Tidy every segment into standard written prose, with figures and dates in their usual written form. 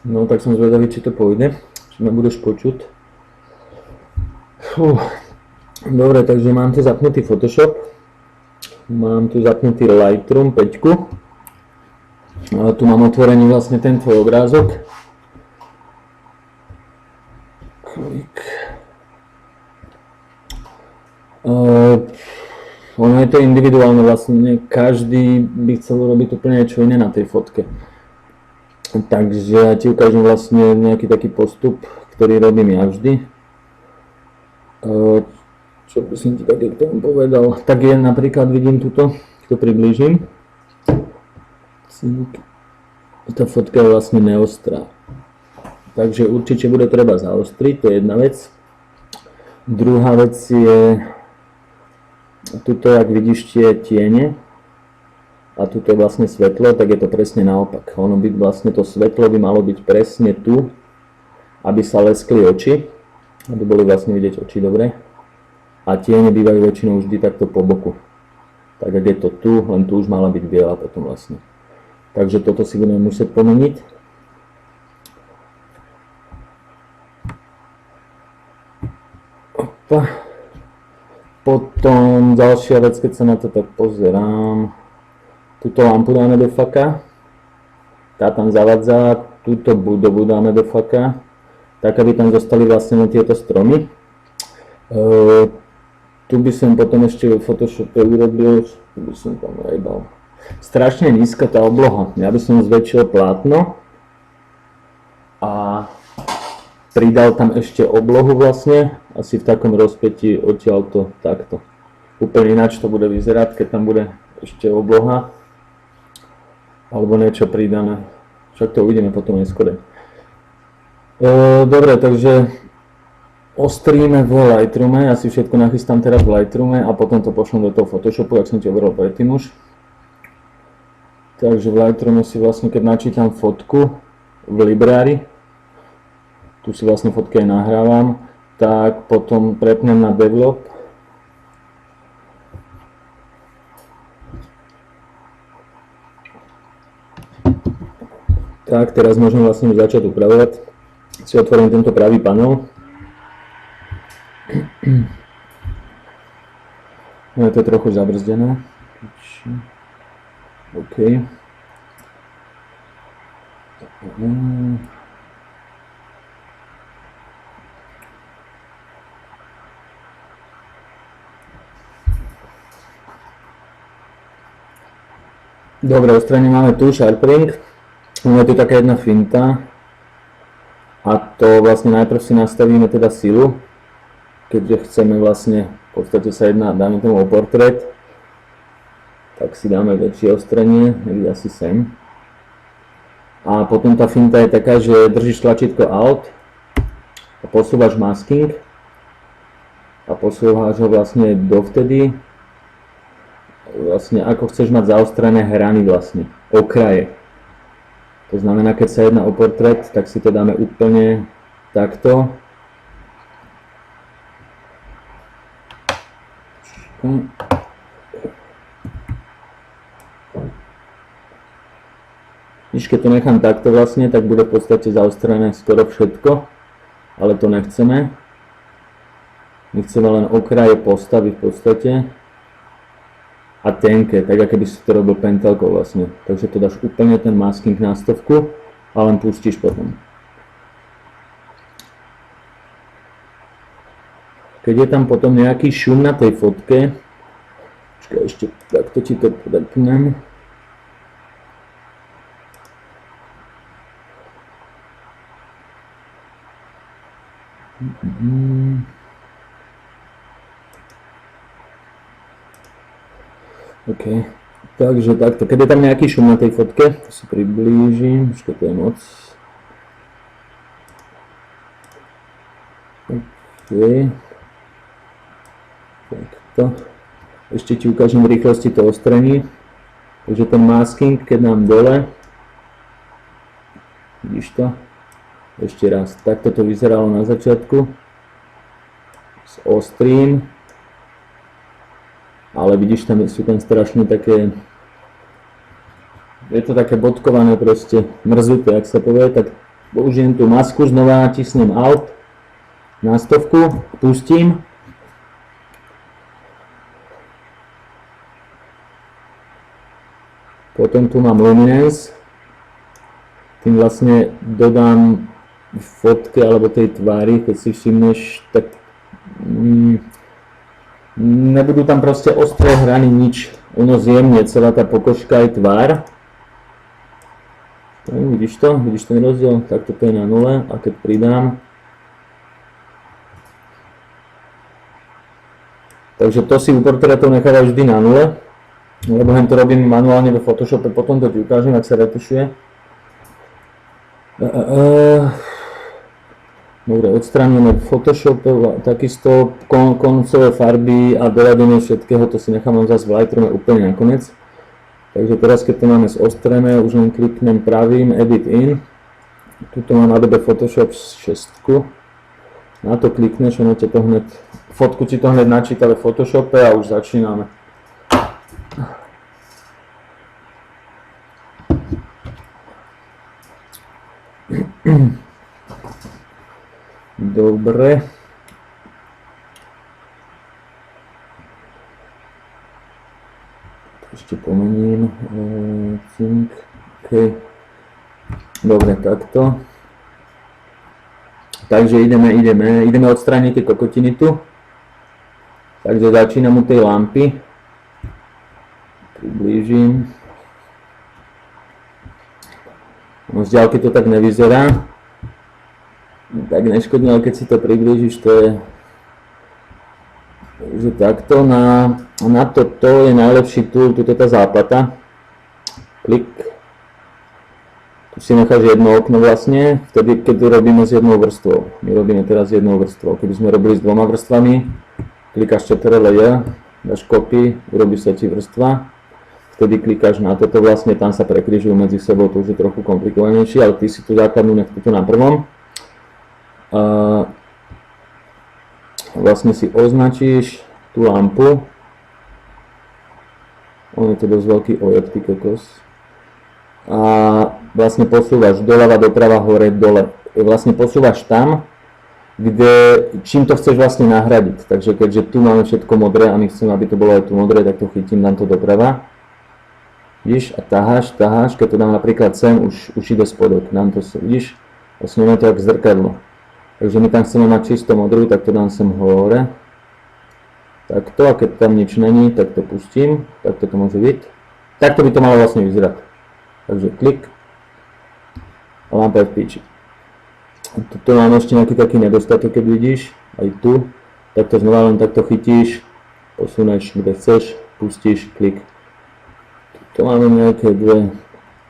No tak som zvedavý, či to pôjde, či ma budeš počuť. Dobre, takže mám tu zapnutý Photoshop, mám tu zapnutý Lightroom 5. Tu mám otvorený vlastne ten tvoj obrázok. Klik. Ono je to individuálne vlastne, každý by chcel urobiť úplne niečo iné na tej fotke. Takže ja ti ukážem vlastne nejaký taký postup, ktorý robím ja vždy. Čo by som ti tak k tomu povedal, tak je napríklad, vidím tuto, to priblížim. Tá fotka je vlastne neostrá. Takže určite bude treba zaostriť, to je jedna vec. Druhá vec je, tuto, jak vidíš tie tiene, a tuto je vlastne svetlo, tak je to presne naopak. Ono by vlastne to svetlo by malo byť presne tu, aby sa leskli oči, aby boli vlastne vidieť oči dobre. A tiene bývajú väčšinou vždy takto po boku. Tak ak je to tu, len tu už mala byť biela potom vlastne. Takže toto si budeme musieť pomeniť. Opa. Potom ďalšia vec, keď sa na to tak pozerám, túto lampu dáme do faka, tá tam zavadza, túto budovu dáme do faka, tak aby tam zostali vlastne tieto stromy. Tu by som potom ešte v Photoshope urobil, tu by som tam rejbal. Strašne nízka tá obloha, ja by som zväčšil plátno a pridal tam ešte oblohu vlastne, asi v takom rozpätí odtiaľto takto. Úplne ináč to bude vyzerať, keď tam bude ešte obloha alebo niečo pridané. Však to uvidíme potom neskôr. Dobre, takže ostríme v Lightroome, ja si všetko nachystám teraz v Lightroome a potom to pošlem do toho Photoshopu, jak som ti hovoril predtým už. Takže v Lightroome si vlastne, keď načítam fotku v Library, tu si vlastne fotky aj nahrávam, tak potom prepnem na Develop. Tak, teraz môžem vlastne začať upravovať. Si otvorím tento pravý panel. No, je to trochu zabrzdené. OK. Dobre, v strane máme tu Sharpening. Je tu taká jedna finta. A to vlastne najprv si nastavíme teda silu, keďže chceme vlastne, v podstate sa jedná, dáme tomu o portrét, tak si dáme väčšie ostrenie, niekde asi sem. A potom tá finta je taká, že držíš tlačítko Alt a posúvaš masking a posúvaš ho vlastne dovtedy, vlastne ako chceš mať zaostrené hrany vlastne, okraje. To znamená, keď sa jedná o portrét, tak si to dáme úplne takto. Keď to nechám takto vlastne, tak bude v podstate zaostrené skoro všetko, ale to nechceme. My chceme len okraje postavy v podstate a tenké, tak ako by si to robil pentelkou vlastne. Takže to dáš úplne ten masking na 100 a len pustíš potom. Keď je tam potom nejaký šum na tej fotke, počkaj, ešte takto ti to prepnem. OK, takže takto, keď je tam nejaký šum na tej fotke, to si priblížim, počkaj, to je moc. OK, takto, ešte ti ukážem v rýchlosti to ostrenie, takže ten masking, keď dám dole, vidíš to, ešte raz, takto to vyzeralo na začiatku, s ostrým. Ale vidíš, tam sú tam strašne také, je to také bodkované proste, mrzuté, ak sa povie, tak použijem tú masku, znova natisnem Alt na 100, pustím. Potom tu mám Luminance, tým vlastne dodám fotke alebo tej tvári, keď si všimneš, tak nebudú tam proste ostré hrany, nič, ono zjemne, celá tá pokožka aj tvár. Vidíš ten rozdiel? Tak toto je na 0 a keď pridám. Takže to si u portrétov nechávaš vždy na 0, lebo to robím manuálne vo Photoshope, potom to ti ukážem, ak sa retušuje. Dobre, odstránime Photoshop, takisto koncové farby a doladenie všetkého, to si nechám zase v Lightroome úplne nakoniec. Takže teraz, keď to máme zostrené, už len kliknem pravým Edit In. Tuto mám Adobe Photoshop 6. Na to klikneš, ono to hneď, fotku ti to hneď načíta v Photoshope a už začíname. Dobre. Ešte pomením. OK. Dobre, takto. Takže ideme odstrániť tie kokotiny tu. Takže začínam u tej lampy. Priblížim. No, z ďalky to tak nevyzerá. Tak neškodne, ale keď si to priblížiš, to je že takto. Na toto je najlepší tool, tuto tá záplata. Klik. Tu si necháš jedno okno vlastne, vtedy keď robíme s jednou vrstvou. My robíme teraz s jednou vrstvou. Keby sme robili s dvoma vrstvami, klikáš Ctrl+J, dáš copy, urobí sa ti vrstva. Vtedy klikáš na toto, vlastne tam sa prekryžujú medzi sebou, to už je trochu komplikovanejšie, ale ty si tú základnú nech tuto na prvom. Vlastne si označíš tú lampu. On je to dosť veľký ojeb, ty kokos. A vlastne posúvaš doľava, doprava, hore, dole. Vlastne posúvaš tam, kde, čím to chceš vlastne nahradiť. Takže keďže tu máme všetko modré a my chceme, aby to bolo aj tu modré, tak to chytím, dám to doprava. Vidíš, a taháš, keď to dám napríklad sem, už ide spodok, dám to, vidíš, vlastne máme to ako zrkadlo. Takže my tam chceme mať čisto modrú, tak to dám sem hore. Takto, a keď tam nič není, tak to pustím, takto to môže byť. Takto by to malo vlastne vyzerať. Takže klik, a lampa je v píči. Tuto máme ešte nejaký taký nedostatok, keď vidíš, aj tu. Takto znova len takto chytíš, posuneš kde chceš, pustíš, klik. Tu máme nejaké dve,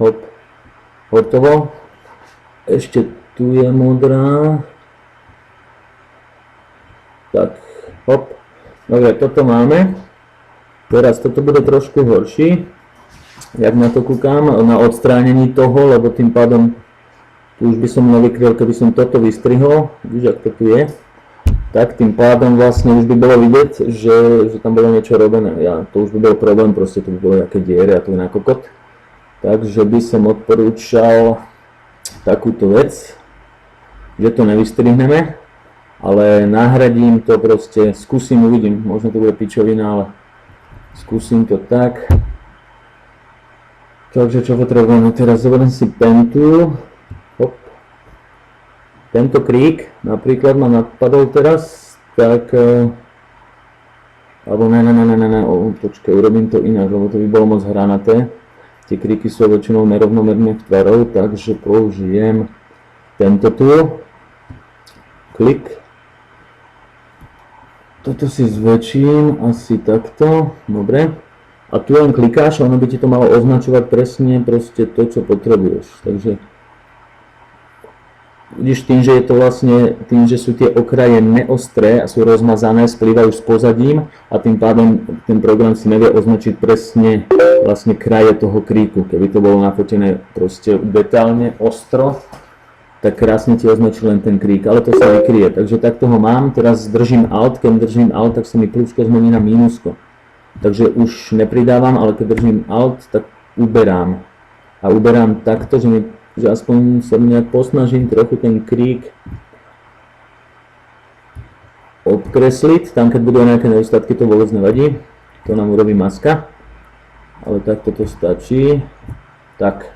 hop, hotovo. Ešte tu je modrá. Tak, hop. Dobre, toto máme. Teraz toto bude trošku horší. Jak na to kúkam, na odstránení toho, lebo tým pádom tu už by som nevykryl, keby som toto vystrihol. Vidíš, ak to tu je. Tak tým pádom vlastne už by bolo vidieť, že tam bolo niečo robené. To už by bol problém, proste tu by bolo nejaké diere a to je na kokot. Takže by som odporúčal takúto vec, že to nevystrihneme, ale nahradím to proste, skúsim, uvidím, možno to bude pičovina, ale skúsim to tak. Takže čo potrebujeme teraz, zoberiem si pentu, hop. Tento krík napríklad ma napadol teraz, tak, alebo ne, počkaj, urobím to inak, lebo to by bolo moc hranaté. Tie kríky sú väčšinou nerovnomerných tvarov, takže použijem tento tu, klik. Toto si zväčším asi takto, dobre. A tu len klikáš a ono by ti to malo označovať presne proste to, čo potrebuješ. Takže vidíš, tým, že je to vlastne, tým, že sú tie okraje neostré a sú rozmazané, splývajú s pozadím a tým pádom ten program si nevie označiť presne vlastne kraje toho kríku. Keby to bolo nafotené proste detálne, ostro, tak krásne ti označí len ten krík, ale to sa vykryje. Takže takto ho mám, teraz držím Alt, keď držím Alt, tak sa mi plusko zmení na mínusko. Takže už nepridávam, ale keď držím Alt, tak uberám. A uberám takto, že mi že aspoň sa nejak posnažím trochu ten krík obkresliť. Tam keď budú nejaké nedostatky, to vôbec nevadí. To nám urobí maska. Ale takto to stačí. Tak.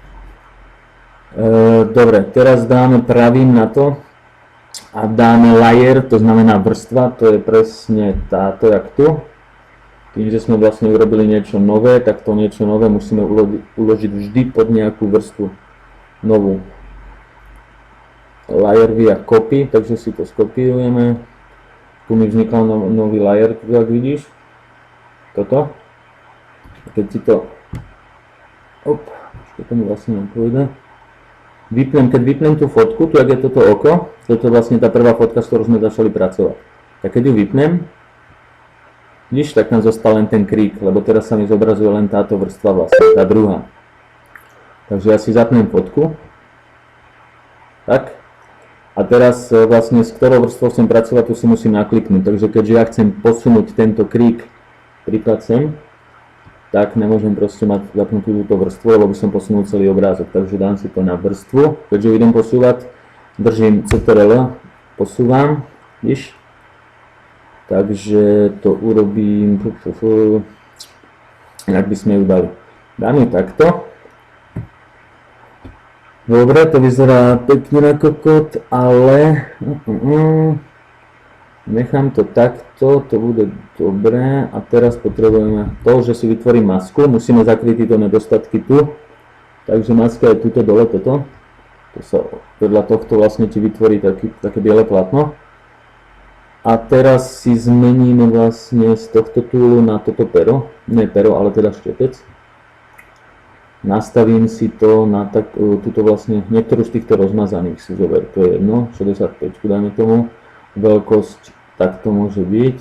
Dobre, teraz dáme pravým na to a dáme layer, to znamená vrstva, to je presne táto, jak tu. Tým, že sme vlastne urobili niečo nové, tak to niečo nové musíme uložiť vždy pod nejakú vrstvu novú. Layer via copy, takže si to skopírujeme. Tu mi vznikal nový layer, tu ak vidíš. Toto. Keď si to... Čo to mi vlastne nepôjde. Keď vypnem tú fotku, tu jak je toto oko, toto je vlastne tá prvá fotka, s ktorou sme začali pracovať. Tak keď ju vypnem, vidíš, tak tam zostal len ten krík, lebo teraz sa mi zobrazuje len táto vrstva vlastne, tá druhá. Takže ja si zapnem fotku. Tak. A teraz vlastne s ktorou vrstvou chcem pracovať, tu si musím nakliknúť. Takže keďže ja chcem posunúť tento krík príklad sem, tak nemôžem proste mať zapnutú túto vrstvu, lebo by som posunul celý obrázok. Takže dám si to na vrstvu. Keďže ju idem posúvať, držím CTRL, posúvam, vidíš? Takže to urobím, jak by sme ju dali. Dám ju takto. Dobre, to vyzerá pekne na kokot, ale nechám to takto, to bude dobré. A teraz potrebujeme to, že si vytvorím masku, musíme zakryť tieto nedostatky tu. Takže maska je tuto dole, toto. To sa vedľa tohto vlastne ti vytvorí také biele platno. A teraz si zmeníme vlastne z tohto túlu na toto pero, nie pero, ale teda štepec. Nastavím si to na túto vlastne, niektorú z týchto rozmazaných si zober, to je jedno, 65 dajme tomu, veľkosť takto môže byť.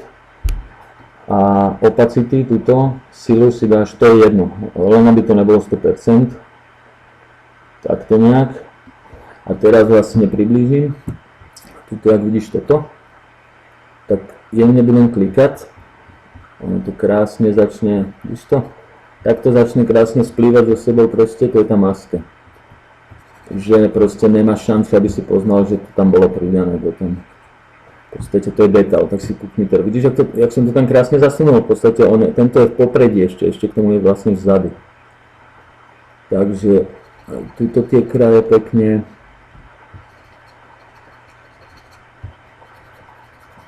A opacity, túto silu si dáš, to je jedno, len aby to nebolo 100%. Takto nejak. A teraz vlastne priblížim, tuto jak vidíš toto. Tak jemne budem klikať, ono to krásne začne, vidíš to? Takto začne krásne splývať so sebou, proste to je tá maska. Takže proste nemáš šancu, aby si poznal, že to tam bolo pridané do tom. V podstate to je detail, tak si kúkni to. Vidíš, jak som to tam krásne zasunul, v podstate tento je v popredí ešte k tomu je vlastne vzadu. Takže tuto tie kraje pekne.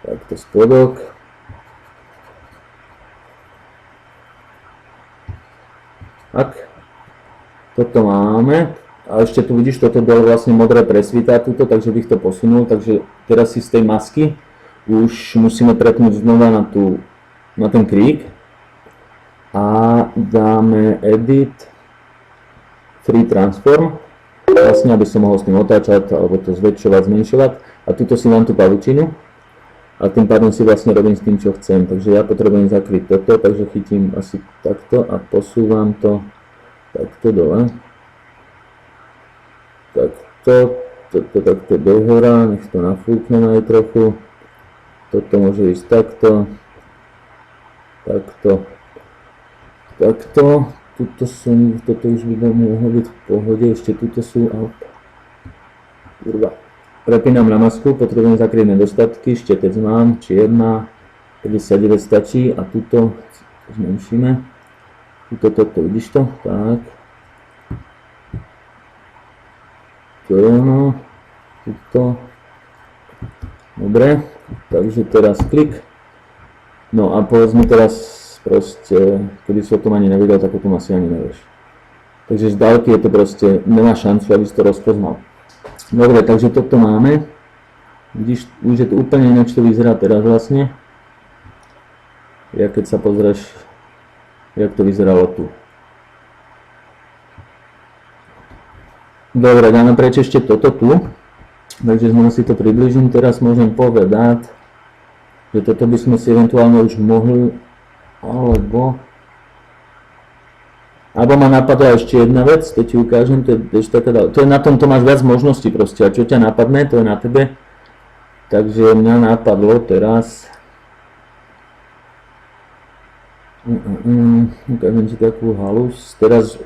Takto spodok. Tak. Toto máme. A ešte tu vidíš, toto dole vlastne modré presvítá tuto, takže bych to posunul. Takže teraz si z tej masky už musíme prepnúť znova na ten krík. A dáme Edit, Free Transform. Vlastne, aby som mohol s tým otáčať, alebo to zväčšovať, zmenšovať. A tuto si dám tú pavučinu. A tým pádom si vlastne robím s tým, čo chcem. Takže ja potrebujem zakryť toto, takže chytím asi takto a posúvam to takto dole. Takto takto dohora, nech to nafúknem aj trochu. Toto môže ísť takto. Takto. Toto už by mohlo byť v pohode, ešte tuto sú, kurva. Prepínam na masku, potrebujem zakryť nedostatky, štepec mám, čierna, 59 stačí a tuto zmenšíme. Toto, vidíš to? Tak. To je ono, tuto. Dobre, takže teraz klik. No a povedz mi teraz proste, keby si o tom ani nevedel, tak o tom asi ani nevieš. Takže z dálky je to proste, nemá šancu, aby si to rozpoznal. Dobre, takže toto máme. Vidíš, už je to úplne ináč to vyzerá teraz vlastne. Ja keď sa pozrieš, jak to vyzeralo tu. Dobre, dáme preč ešte toto tu. Takže znova si to približím. Teraz môžem povedať, že toto by sme si eventuálne už mohli, alebo ma napadla ešte jedna vec, to ti ukážem, to je na tom, to máš viac možností proste, a čo ťa napadne, to je na tebe. Takže mňa napadlo teraz, ukážem ti takú halus, teraz